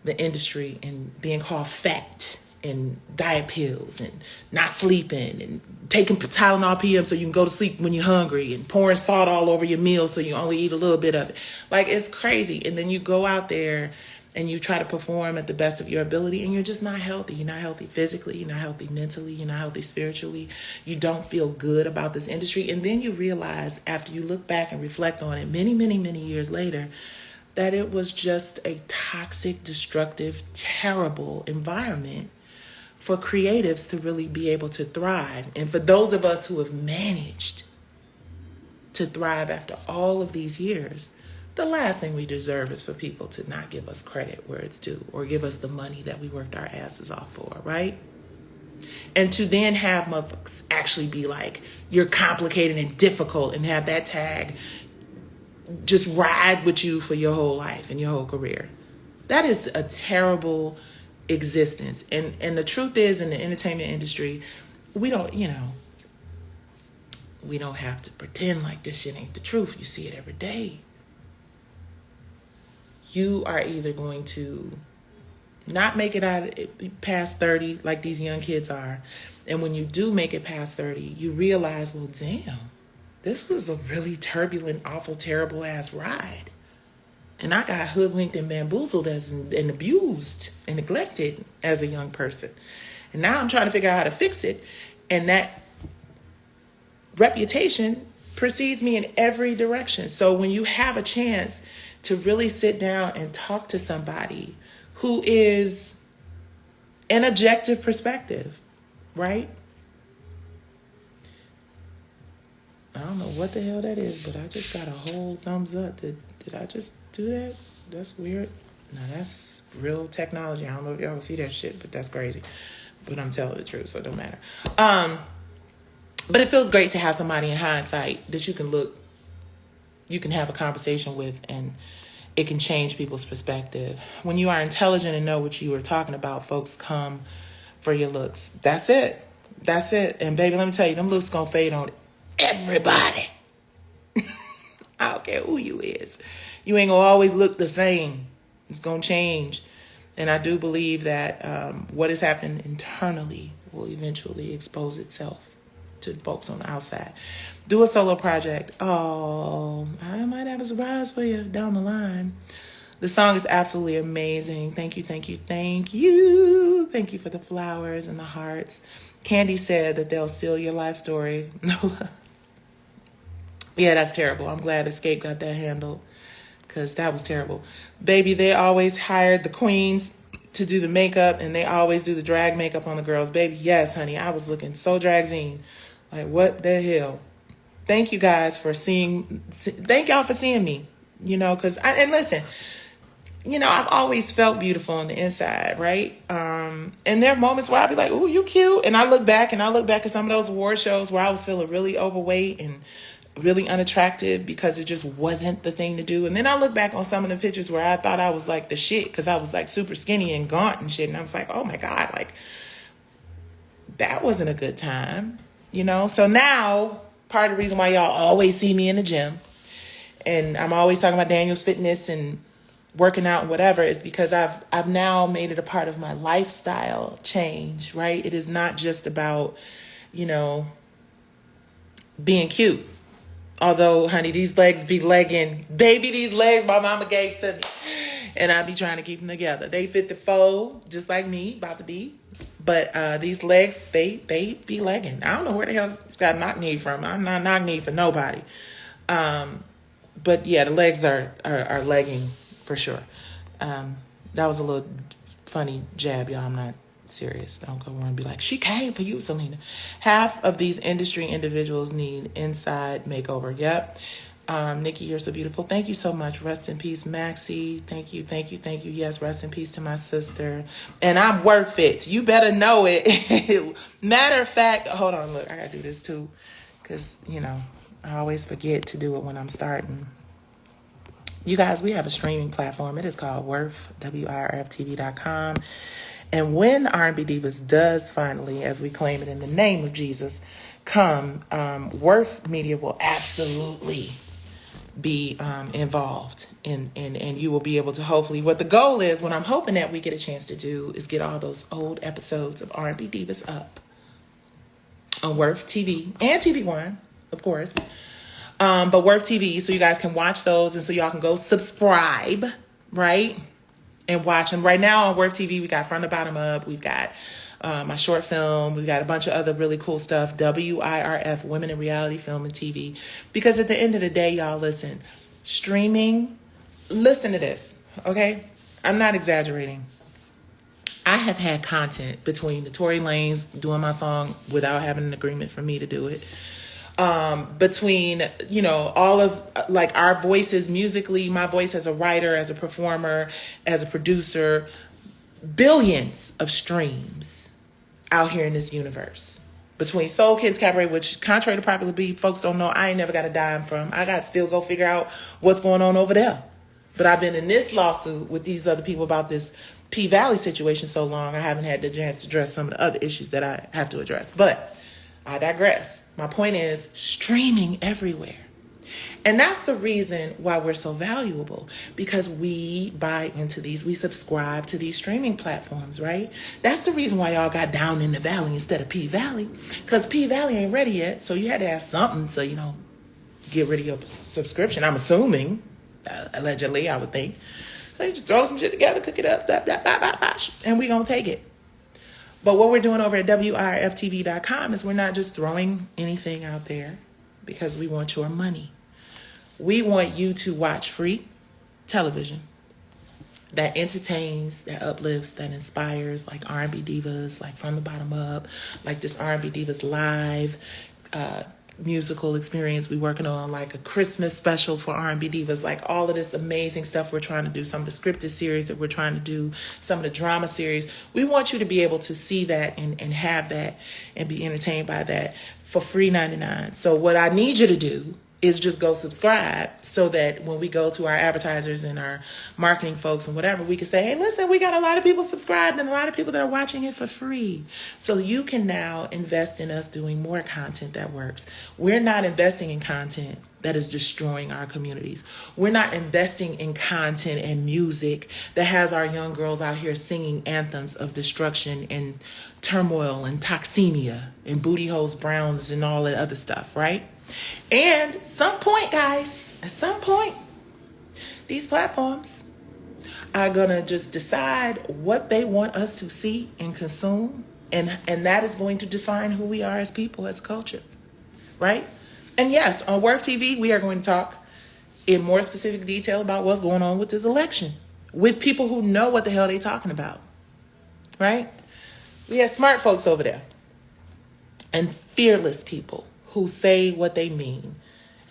the industry and being called fat and diet pills and not sleeping and taking Tylenol PM so you can go to sleep when you're hungry and pouring salt all over your meal so you only eat a little bit of it. Like, it's crazy. And then you go out there and you try to perform at the best of your ability and you're just not healthy. You're not healthy physically. You're not healthy mentally. You're not healthy spiritually. You don't feel good about this industry. And then you realize, after you look back and reflect on it many, many, many years later, that it was just a toxic, destructive, terrible environment for creatives to really be able to thrive. And for those of us who have managed to thrive after all of these years, the last thing we deserve is for people to not give us credit where it's due or give us the money that we worked our asses off for, right? And to then have motherfuckers actually be like, you're complicated and difficult, and have that tag just ride with you for your whole life and your whole career. That is a terrible existence. And the truth is, in the entertainment industry, we don't have to pretend like this shit ain't the truth. You see it every day. You are either going to not make it out past 30 like these young kids are. And when you do make it past 30, you realize, well, damn, this was a really turbulent, awful, terrible ass ride. And I got hoodwinked and bamboozled and abused and neglected as a young person. And now I'm trying to figure out how to fix it. And that reputation precedes me in every direction. So when you have a chance to really sit down and talk to somebody who is an objective perspective, right? I don't know what the hell that is, but I just got a whole thumbs up. Did I just do that? That's weird. Now that's real technology. I don't know if y'all see that shit, but that's crazy. But I'm telling the truth, so it don't matter. But it feels great to have somebody in hindsight that you can have a conversation with, and it can change people's perspective. When you are intelligent and know what you are talking about, folks come for your looks. That's it. That's it. And baby, let me tell you, them looks gonna fade on everybody. I don't care who you is. You ain't gonna always look the same. It's gonna change. And I do believe that what is happening internally will eventually expose itself to folks on the outside. Do a solo project. Oh, I might have a surprise for you down the line. The song is absolutely amazing. Thank you, thank you, thank you. Thank you for the flowers and the hearts. Candy said that they'll steal your life story. Yeah, that's terrible. I'm glad Escape got that handled, because that was terrible. Baby, they always hired the queens to do the makeup, and they always do the drag makeup on the girls. Baby, yes, honey, I was looking so dragzine. Like, what the hell? Thank you guys for thank y'all for seeing me, because and listen, I've always felt beautiful on the inside, right? And there are moments where I'll be like, ooh, you cute. And I look back at some of those award shows where I was feeling really overweight and really unattractive because it just wasn't the thing to do. And then I look back on some of the pictures where I thought I was like the shit because I was like super skinny and gaunt and shit. And I was like, oh my God, like that wasn't a good time, So now part of the reason why y'all always see me in the gym and I'm always talking about Daniel's Fitness and working out and whatever is because I've now made it a part of my lifestyle change, right? It is not just about, being cute. Although, honey, these legs be legging. Baby, these legs my mama gave to me. And I be trying to keep them together. They fit the fold, just like me, about to be. But these legs, they be legging. I don't know where the hell got knock knee from. I'm not knock knee for nobody. But yeah, the legs are legging for sure. That was a little funny jab, y'all. I'm not serious. Don't go around and be like, she came for you, Selena. Half of these industry individuals need inside makeover. Yep. Nikki, you're so beautiful. Thank you so much. Rest in peace, Maxie. Thank you, thank you, thank you. Yes, rest in peace to my sister. And I'm worth it. You better know it. Matter of fact, hold on, look, I gotta do this too. Because, I always forget to do it when I'm starting. You guys, we have a streaming platform. It is called WIRF, WIRFTV.com. And when R&B Divas does finally, as we claim it in the name of Jesus, come, WIRF Media will absolutely be involved. And you will be able to hopefully, what the goal is, what I'm hoping that we get a chance to do is get all those old episodes of R&B Divas up on WIRF TV and TV One, of course. But WIRF TV, so you guys can watch those and so y'all can go subscribe, right? And watch them. Right now on WIRF TV, we got Front to Bottom Up. We've got my short film. We've got a bunch of other really cool stuff. WIRF, Women in Reality Film and TV. Because at the end of the day, y'all, listen, streaming, listen to this, okay? I'm not exaggerating. I have had content between the Tory Lanez doing my song without having an agreement for me to do it. between, all of like our voices musically, my voice as a writer, as a performer, as a producer, billions of streams out here in this universe. Between Soul Kids Cabaret, which contrary to popular belief, folks don't know, I ain't never got a dime from. I got to still go figure out what's going on over there. But I've been in this lawsuit with these other people about this P Valley situation so long, I haven't had the chance to address some of the other issues that I have to address. But I digress. My point is streaming everywhere. And that's the reason why we're so valuable, because we buy into these, we subscribe to these streaming platforms, right? That's the reason why y'all got Down in the Valley instead of P Valley, because P Valley ain't ready yet. So you had to have something to, get rid of your subscription. I'm assuming, allegedly, I would think. So you just throw some shit together, cook it up, and we gonna take it. But what we're doing over at WIRFTV.com is we're not just throwing anything out there because we want your money. We want you to watch free television that entertains, that uplifts, that inspires, like R&B Divas, like From the Bottom Up, like this R&B Divas live musical experience. We're working on like a Christmas special for R&B Divas, like all of this amazing stuff we're trying to do, some of the scripted series that we're trying to do, some of the drama series. We want you to be able to see that and have that and be entertained by that for free 99. So what I need you to do is just go subscribe so that when we go to our advertisers and our marketing folks and whatever, we can say, hey, listen, we got a lot of people subscribed and a lot of people that are watching it for free. So you can now invest in us doing more content that works. We're not investing in content that is destroying our communities. We're not investing in content and music that has our young girls out here singing anthems of destruction and turmoil and toxemia and booty holes, browns and all that other stuff, right? And at some point, guys, at some point, these platforms are going to just decide what they want us to see and consume. And that is going to define who we are as people, as a culture, right? And yes, on WIRF TV, we are going to talk in more specific detail about what's going on with this election with people who know what the hell they're talking about, right? We have smart folks over there and fearless people who say what they mean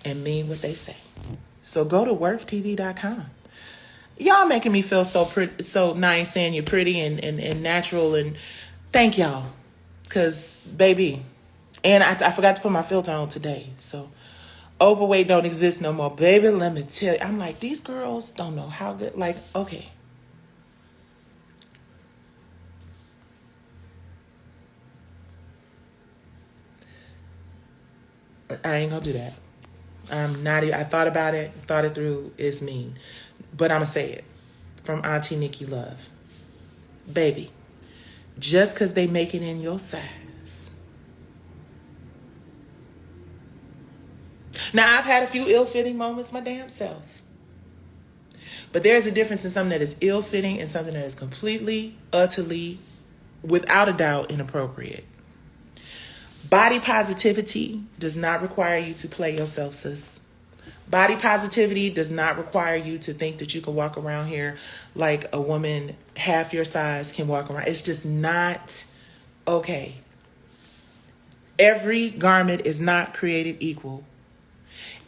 and mean what they say. So go to WIRFTV.com. Y'all making me feel so pretty, so nice, saying you're pretty and natural, and thank y'all. Because, baby, and I forgot to put my filter on today. So overweight don't exist no more. Baby, let me tell you. I'm like, these girls don't know how good, like, okay. I ain't gonna do that. I'm not. I thought about it, thought it through. It's mean, but I'm gonna say it from Auntie Nikki Love, baby. Just because they make it in your size. Now I've had a few ill-fitting moments my damn self, but there's a difference in something that is ill-fitting and something that is completely, utterly, without a doubt, inappropriate. Body positivity does not require you to play yourself, sis. Body positivity does not require you to think that you can walk around here like a woman half your size can walk around. It's just not okay. Every garment is not created equal.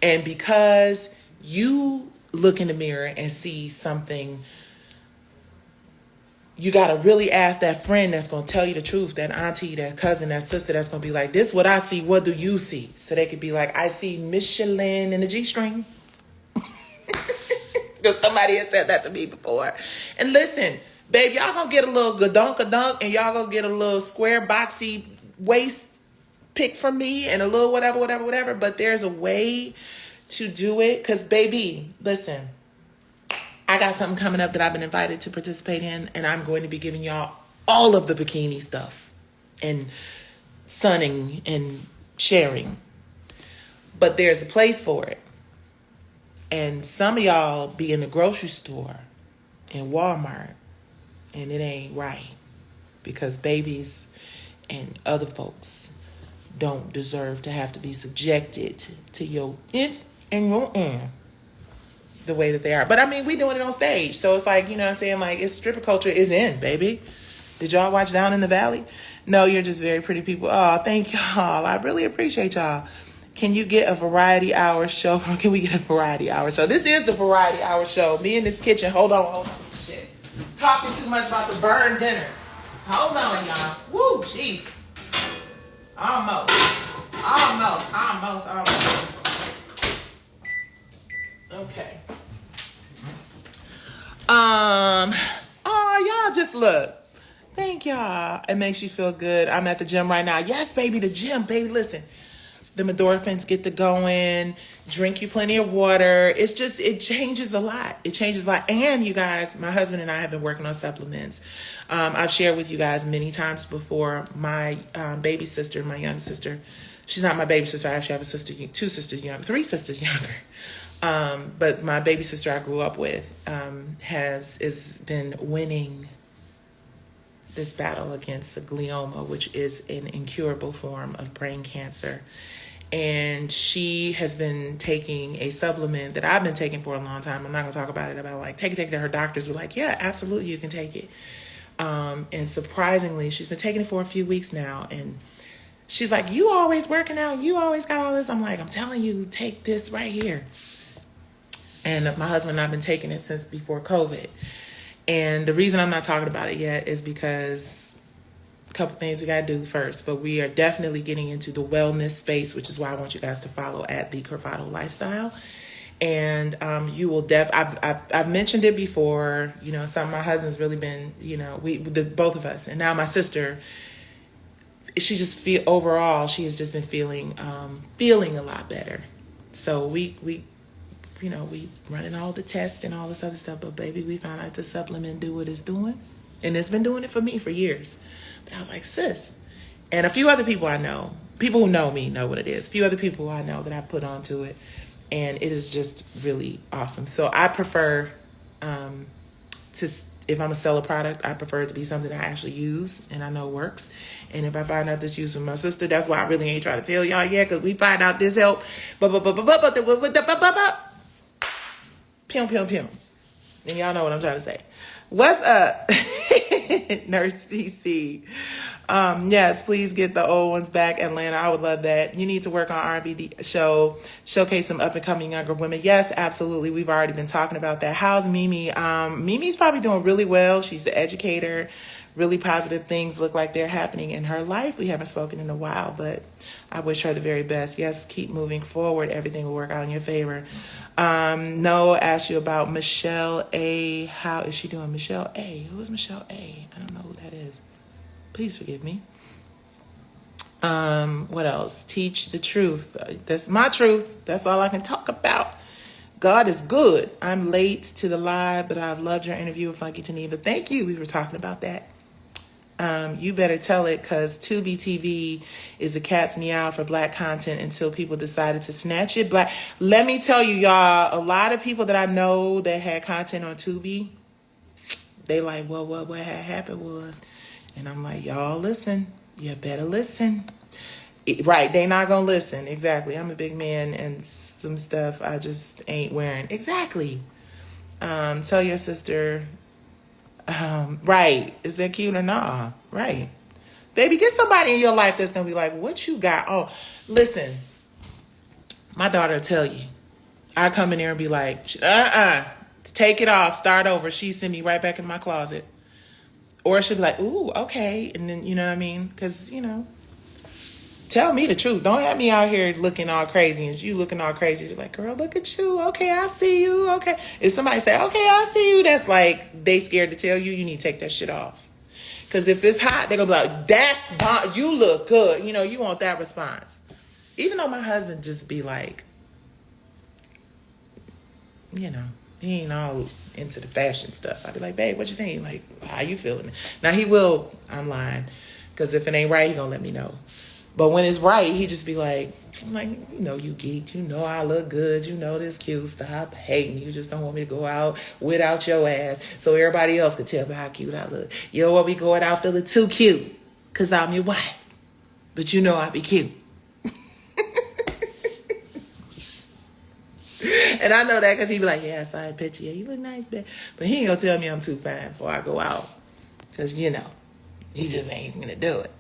And because you look in the mirror and see something, you got to really ask that friend that's going to tell you the truth, that auntie, that cousin, that sister that's going to be like, this is what I see. What do you see? So they could be like, I see Michelin in the G-string. Because somebody has said that to me before. And listen, babe, y'all going to get a little gadunk and y'all going to get a little square boxy waist pick from me and a little whatever. But there's a way to do it. Because, baby, listen, I got something coming up that I've been invited to participate in, and I'm going to be giving y'all all of the bikini stuff and sunning and sharing. But there's a place for it. And some of y'all be in the grocery store in Walmart, and it ain't right because babies and other folks don't deserve to have to be subjected to your it and your the way that they are. But I mean, we doing it on stage. So it's like, you know what I'm saying? Like, it's stripper culture is in, baby. Did y'all watch Down in the Valley? No, you're just very pretty people. Oh, thank y'all. I really appreciate y'all. Can you get a variety hour show? Can we get a variety hour show? This is the variety hour show. Me in this kitchen. Hold on. Shit. Talking too much about the burn dinner. Hold on, y'all. Woo, Jesus. Almost. Okay. Oh, y'all just look. Thank y'all. It makes you feel good. I'm at the gym right now. Yes, baby, the gym, baby. Listen. The endorphins get to going, drink you plenty of water. It's just, it changes a lot. It changes a lot. And you guys, my husband and I have been working on supplements. I've shared with you guys many times before. My baby sister, my young sister, she's not my baby sister. I actually have a sister, three sisters younger. But my baby sister I grew up with has been winning this battle against a glioma, which is an incurable form of brain cancer. And she has been taking a supplement that I've been taking for a long time. I'm not going to talk about it. About like, take it. Her doctors were like, yeah, absolutely, you can take it. And surprisingly, she's been taking it for a few weeks now. And she's like, you always working out. You always got all this. I'm like, I'm telling you, take this right here. And my husband and I have been taking it since before COVID. And the reason I'm not talking about it yet is because a couple things we got to do first. But we are definitely getting into the wellness space, which is why I want you guys to follow at The Curvato Lifestyle. And you will I've mentioned it before, you know, my husband's really been, you know, both of us. And now my sister, she just overall, she has just been feeling a lot better. So we you know, we running all the tests and all this other stuff, but baby, we found out the supplement do what it's doing. And it's been doing it for me for years. But I was like, sis. And a few other people I know, people who know me know what it is. A few other people I know that I put onto it. And it is just really awesome. So I prefer if I'm going to sell a product, I prefer it to be something I actually use and I know works. And if I find out this use with my sister, that's why I really ain't trying to tell y'all yet, because we find out this help. Pew, pew, pew. And y'all know what I'm trying to say. What's up, Nurse PC? Yes, please get the old ones back, Atlanta. I would love that. You need to work on R&B show, showcase some up-and-coming younger women. Yes, absolutely. We've already been talking about that. How's Mimi? Mimi's probably doing really well. She's an educator. Really positive things look like they're happening in her life. We haven't spoken in a while, but I wish her the very best. Yes, keep moving forward. Everything will work out in your favor. Noah asked you about Michelle A. How is she doing? Michelle A. Who is Michelle A? I don't know who that is. Please forgive me. What else? Teach the truth. That's my truth. That's all I can talk about. God is good. I'm late to the live, but I've loved your interview with Funky Taneva. Thank you. We were talking about that. You better tell it, because Tubi TV is the cat's meow for black content until people decided to snatch it. Let me tell you, y'all, a lot of people that I know that had content on Tubi, they like, well, what had happened was, and I'm like, y'all listen. You better listen. Right, they not going to listen. Exactly. I'm a big man and some stuff I just ain't wearing. Exactly. Tell your sister... right. Is that cute or not? Right. Baby, get somebody in your life that's going to be like, what you got? Oh, listen, my daughter will tell you. I come in there and be like, take it off, start over. She send me right back in my closet. Or she'll be like, ooh, okay. And then, you know what I mean? Because, you know, tell me the truth. Don't have me out here looking all crazy. And you looking all crazy. You're like, girl, look at you. Okay, I see you. Okay. If somebody say, okay, I see you, that's like they scared to tell you. You need to take that shit off. Because if it's hot, they're going to be like, that's bomb. You look good. You know, you want that response. Even though my husband just be like, you know, he ain't all into the fashion stuff. I'd be like, babe, what you think? Like, how you feeling? Now, he will, I'm lying. Because if it ain't right, he going to let me know. But when it's right, he just be like, I'm like, you know, you geek. You know I look good. You know this cute. Stop hating. You just don't want me to go out without your ass so everybody else can tell me how cute I look. You don't want me going out feeling too cute because I'm your wife. But you know I be cute. And I know that because he be like, yeah, I saw a picture. Yeah, you look nice, babe. But he ain't going to tell me I'm too fine before I go out. Because, you know, he just ain't going to do it.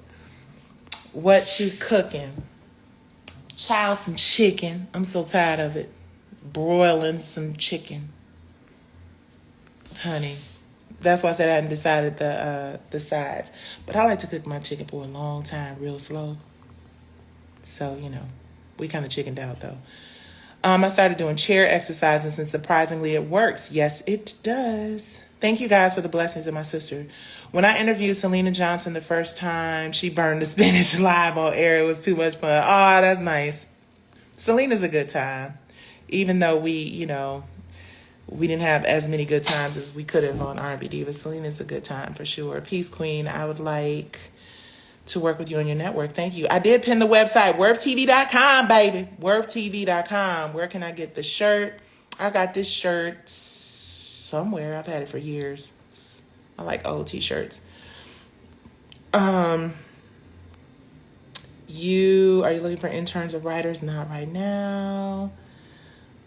What you cooking? Child, some chicken. I'm so tired of it. Broiling some chicken. Honey. That's why I said I hadn't decided the sides. But I like to cook my chicken for a long time, real slow. So, you know, we kind of chickened out though. I started doing chair exercises and surprisingly it works. Yes, it does. Thank you guys for the blessings of my sister. When I interviewed Selena Johnson the first time, she burned the spinach live on air. It was too much fun. Oh, that's nice. Selena's a good time. Even though we didn't have as many good times as we could have on R&B Diva. Selena's a good time for sure. Peace Queen, I would like to work with you on your network. Thank you. I did pin the website, WIRFTV.com, baby. WIRFTV.com. Where can I get the shirt? I got this shirt somewhere. I've had it for years. I like old t-shirts. Are you looking for interns or writers? Not right now.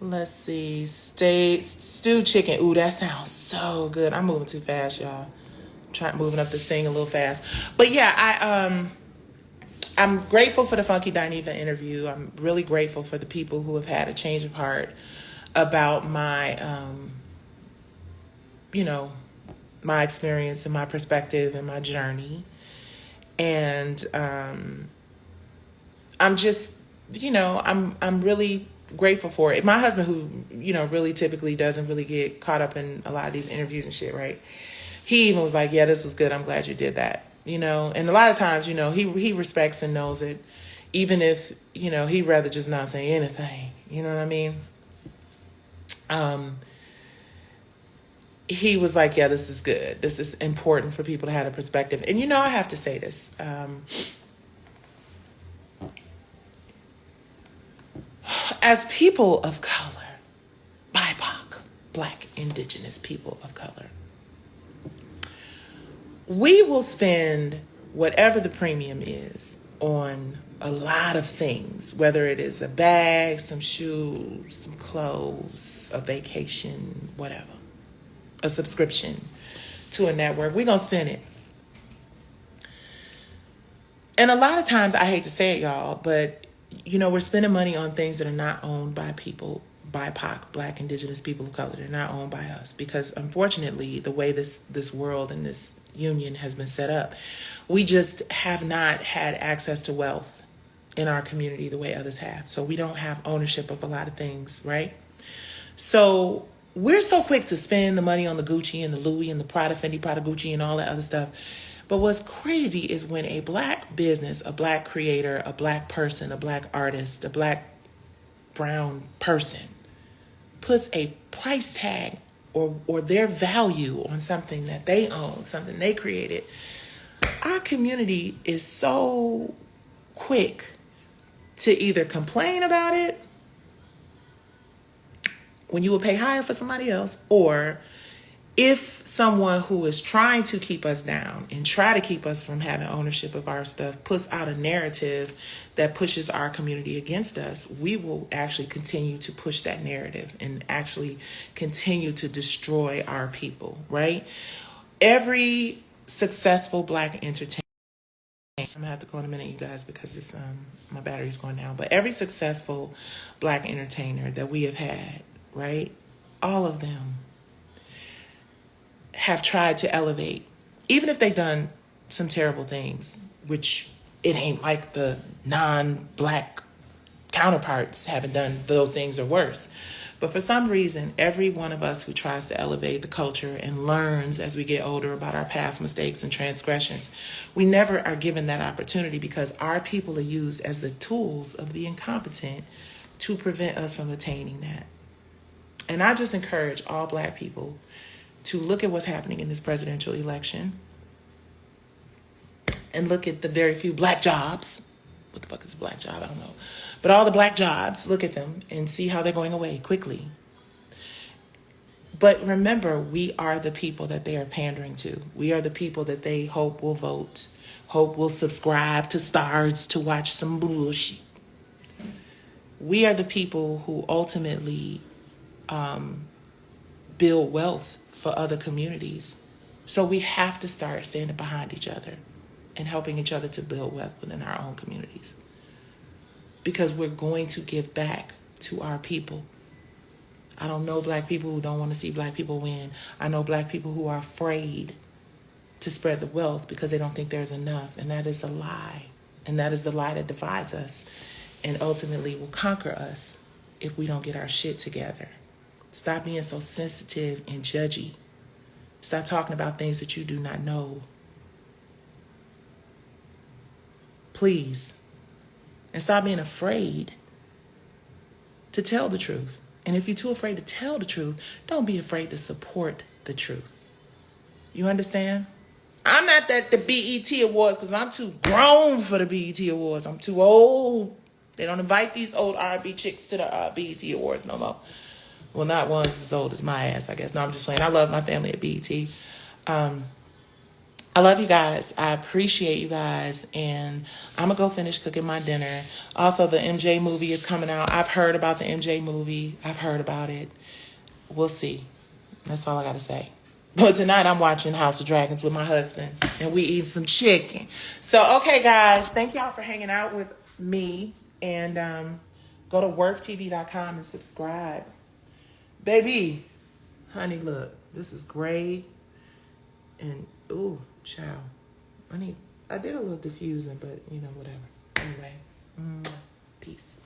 Let's see. Stewed chicken. Ooh, that sounds so good. I'm moving too fast, y'all. Moving up this thing a little fast. But yeah, I'm grateful for the Funky Dineva interview. I'm really grateful for the people who have had a change of heart about my, my experience and my perspective and my journey. And I'm just, I'm really grateful for it. My husband, who, really typically doesn't really get caught up in a lot of these interviews and shit, right? He even was like, yeah, this was good. I'm glad you did that. And a lot of times, he respects and knows it, even if, he'd rather just not say anything. You know what I mean? He was like, yeah, this is good. This is important for people to have a perspective. And, I have to say this. As people of color, BIPOC, Black, Indigenous people of color, we will spend whatever the premium is on a lot of things, whether it is a bag, some shoes, some clothes, a vacation, whatever, a subscription to a network. We're going to spend it. And a lot of times, I hate to say it, y'all, but, we're spending money on things that are not owned by people, BIPOC, Black, Indigenous people of color. They're not owned by us because, unfortunately, the way this world and this union has been set up, we just have not had access to wealth in our community the way others have. So we don't have ownership of a lot of things, right? So we're so quick to spend the money on the Gucci and the Louis and the Prada, Fendi, Prada, Gucci and all that other stuff. But what's crazy is when a Black business, a Black creator, a Black person, a Black artist, a Black brown person puts a price tag or their value on something that they own, something they created, our community is so quick to either complain about it when you would pay higher for somebody else, or if someone who is trying to keep us down and try to keep us from having ownership of our stuff puts out a narrative that pushes our community against us, we will actually continue to push that narrative and actually continue to destroy our people, right? Every successful Black entertainer, I'm gonna have to go in a minute, you guys, because it's my battery's going down, but every successful Black entertainer that we have had, right? All of them have tried to elevate, even if they've done some terrible things, which it ain't like the non-Black counterparts haven't done those things or worse. But for some reason, every one of us who tries to elevate the culture and learns as we get older about our past mistakes and transgressions, we never are given that opportunity because our people are used as the tools of the incompetent to prevent us from attaining that. And I just encourage all Black people to look at what's happening in this presidential election and look at the very few Black jobs. What the fuck is a Black job? I don't know. But all the Black jobs, look at them and see how they're going away quickly. But remember, we are the people that they are pandering to. We are the people that they hope will vote, hope will subscribe to stars to watch some bullshit. We are the people who ultimately build wealth for other communities. So we have to start standing behind each other and helping each other to build wealth within our own communities. because we're going to give back to our people. I don't know black people who don't want to see black people win. I know black people who are afraid to spread the wealth because they don't think there's enough. And that is a lie. And that is the lie that divides us and ultimately will conquer us if we don't get our shit together. Stop being so sensitive and judgy. Stop talking about things that you do not know. Please. And stop being afraid to tell the truth. And if you're too afraid to tell the truth, don't be afraid to support the truth. You understand? I'm not at the BET Awards because I'm too grown for the BET Awards. I'm too old. They don't invite these old R&B chicks to the BET Awards no more. Well, not ones as old as my ass, I guess. No, I'm just playing. I love my family at BET. I love you guys. I appreciate you guys. And I'm going to go finish cooking my dinner. Also, the MJ movie is coming out. I've heard about the MJ movie. I've heard about it. We'll see. That's all I got to say. But tonight I'm watching House of Dragons with my husband. And we eat some chicken. So, okay, guys. Thank y'all for hanging out with me. And go to WIRFTV.com and subscribe. Baby. Honey, look. This is gray. And, ooh, child. I did a little diffusing, but, whatever. Anyway. Peace.